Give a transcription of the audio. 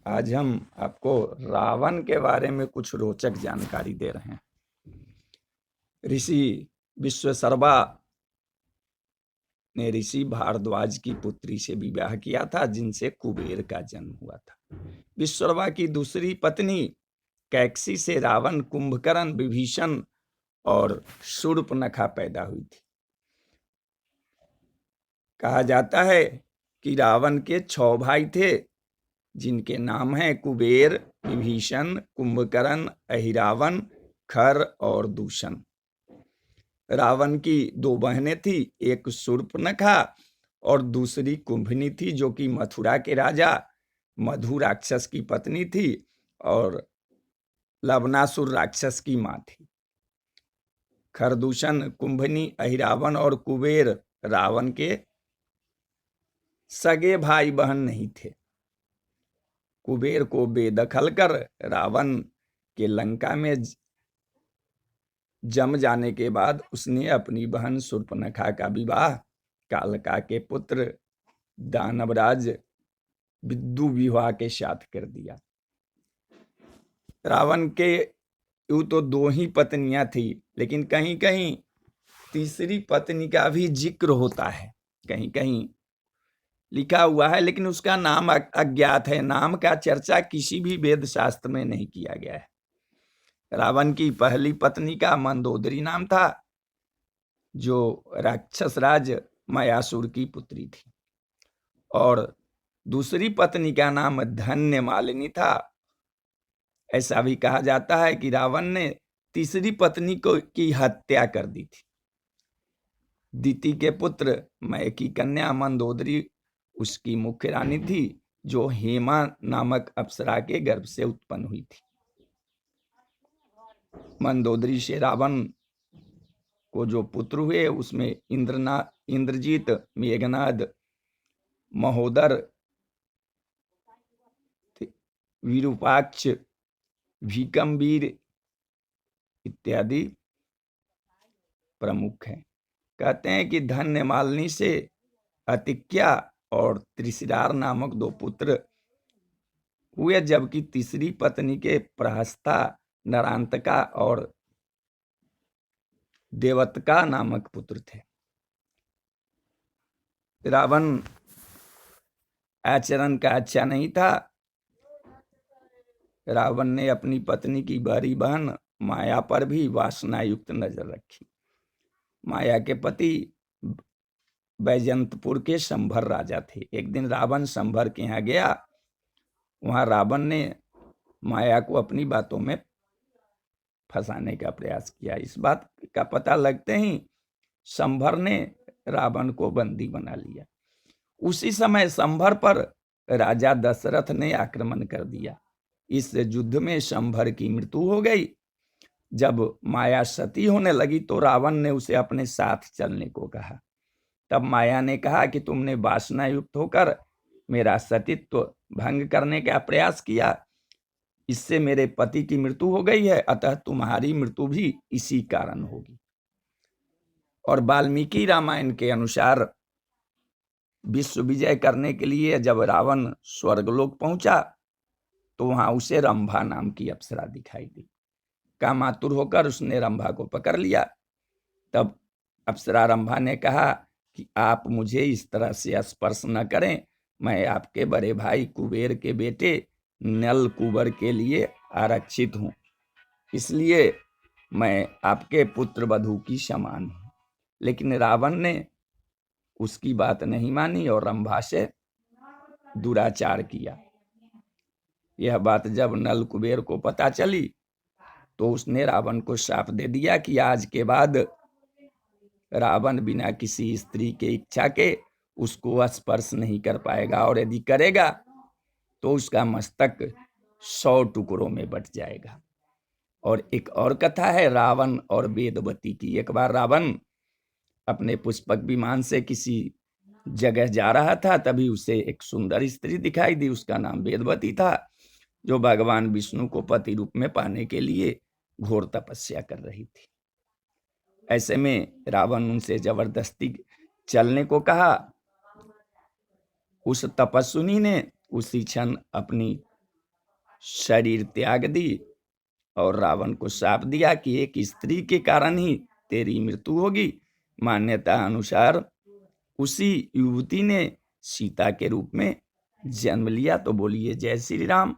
आज हम आपको रावण के बारे में कुछ रोचक जानकारी दे रहे हैं। ऋषि विश्वशर्मा ने ऋषि भारद्वाज की पुत्री से विवाह किया था, जिनसे कुबेर का जन्म हुआ था। विश्वशर्मा की दूसरी पत्नी कैकसी से रावण, कुंभकर्ण, विभीषण और शूर्पणखा पैदा हुई थी। कहा जाता है कि रावण के 6 भाई थे, जिनके नाम हैं कुबेर, विभीषण, कुंभकर्ण, अहिरावण, खर और दूषण। रावण की 2 बहनें थी, एक शूर्पणखा और दूसरी कुंभनी थी, जो कि मथुरा के राजा मधु राक्षस की पत्नी थी और लवनासुर राक्षस की मां थी। खरदूषण, कुंभनी, अहिरावण और कुबेर रावण के सगे भाई बहन नहीं थे। कुबेर को बेदखल कर रावण के लंका में जम जाने के बाद उसने अपनी बहन शूर्पणखा का विवाह कालका के पुत्र दानवराज विद्यु विवाह के साथ कर दिया। रावण के यूं तो 2 ही पत्नियां थी, लेकिन कहीं कहीं तीसरी पत्नी का भी जिक्र होता है, कहीं कहीं लिखा हुआ है, लेकिन उसका नाम अज्ञात है। नाम का चर्चा किसी भी वेद शास्त्र में नहीं किया गया है। रावण की पहली पत्नी का मंदोदरी नाम था, जो राक्षस राज मायासुर की पुत्री थी, और दूसरी पत्नी का नाम धन्य मालिनी था। ऐसा भी कहा जाता है कि रावण ने तीसरी पत्नी की हत्या कर दी थी। दिति के पुत्र मय की कन्या मंदोदरी उसकी मुख्य रानी थी, जो हेमा नामक अप्सरा के गर्भ से उत्पन्न हुई थी। मंदोदरी से रावण को जो पुत्र हुए, उसमें इंद्रजीत, मेघनाद, महोदर, विरूपाक्ष, भीकमवीर इत्यादि प्रमुख हैं। कहते हैं कि धन्य मालिनी से अतिक्या और त्रिशिरार नामक 2 पुत्र हुए, जबकि तीसरी पत्नी के प्रहस्ता, नरांतका और देवतका नामक पुत्र थे। रावण आचरण का अच्छा नहीं था। रावण ने अपनी पत्नी की बड़ी बहन माया पर भी वासनायुक्त नजर रखी। माया के पति बैजंतपुर के संभर राजा थे। एक दिन रावण संभर के यहाँ गया। वहां रावण ने माया को अपनी बातों में फंसाने का प्रयास किया। इस बात का पता लगते ही संभर ने रावण को बंदी बना लिया। उसी समय संभर पर राजा दशरथ ने आक्रमण कर दिया। इस युद्ध में संभर की मृत्यु हो गई। जब माया सती होने लगी तो रावण ने उसे अपने साथ चलने को कहा। तब माया ने कहा कि तुमने वासना युक्त होकर मेरा सतीत्व भंग करने का प्रयास किया, इससे मेरे पति की मृत्यु हो गई है, अतः तुम्हारी मृत्यु भी इसी कारण होगी। और वाल्मीकि रामायण के अनुसार विश्व विजय करने के लिए जब रावण स्वर्गलोक पहुंचा तो वहां उसे रंभा नाम की अप्सरा दिखाई दी। कामातुर होकर उसने रंभा को पकड़ लिया। तब अप्सरा रंभा ने कहा कि आप मुझे इस तरह से स्पर्श न करें, मैं आपके बड़े भाई कुबेर के बेटे नल कुबर के लिए आरक्षित हूं, इसलिए मैं आपके पुत्र वधू की समान हूं। लेकिन रावण ने उसकी बात नहीं मानी और रंभा से दुराचार किया। यह बात जब नल कुबेर को पता चली तो उसने रावण को शाप दे दिया कि आज के बाद रावण बिना किसी स्त्री के इच्छा के उसको स्पर्श नहीं कर पाएगा, और यदि करेगा तो उसका मस्तक 100 टुकड़ों में बट जाएगा। और एक और कथा है रावण और वेदवती की। एक बार रावण अपने पुष्पक विमान से किसी जगह जा रहा था, तभी उसे एक सुंदर स्त्री दिखाई दी। उसका नाम वेदवती था, जो भगवान विष्णु को पति रूप में पाने के लिए घोर तपस्या कर रही थी। ऐसे में रावण उनसे जबरदस्ती चलने को कहा। उस तपस्विनी ने उसी क्षण अपनी शरीर त्याग दी और रावण को शाप दिया कि एक स्त्री के कारण ही तेरी मृत्यु होगी। मान्यता अनुसार उसी युवती ने सीता के रूप में जन्म लिया। तो बोलिए जय श्री राम।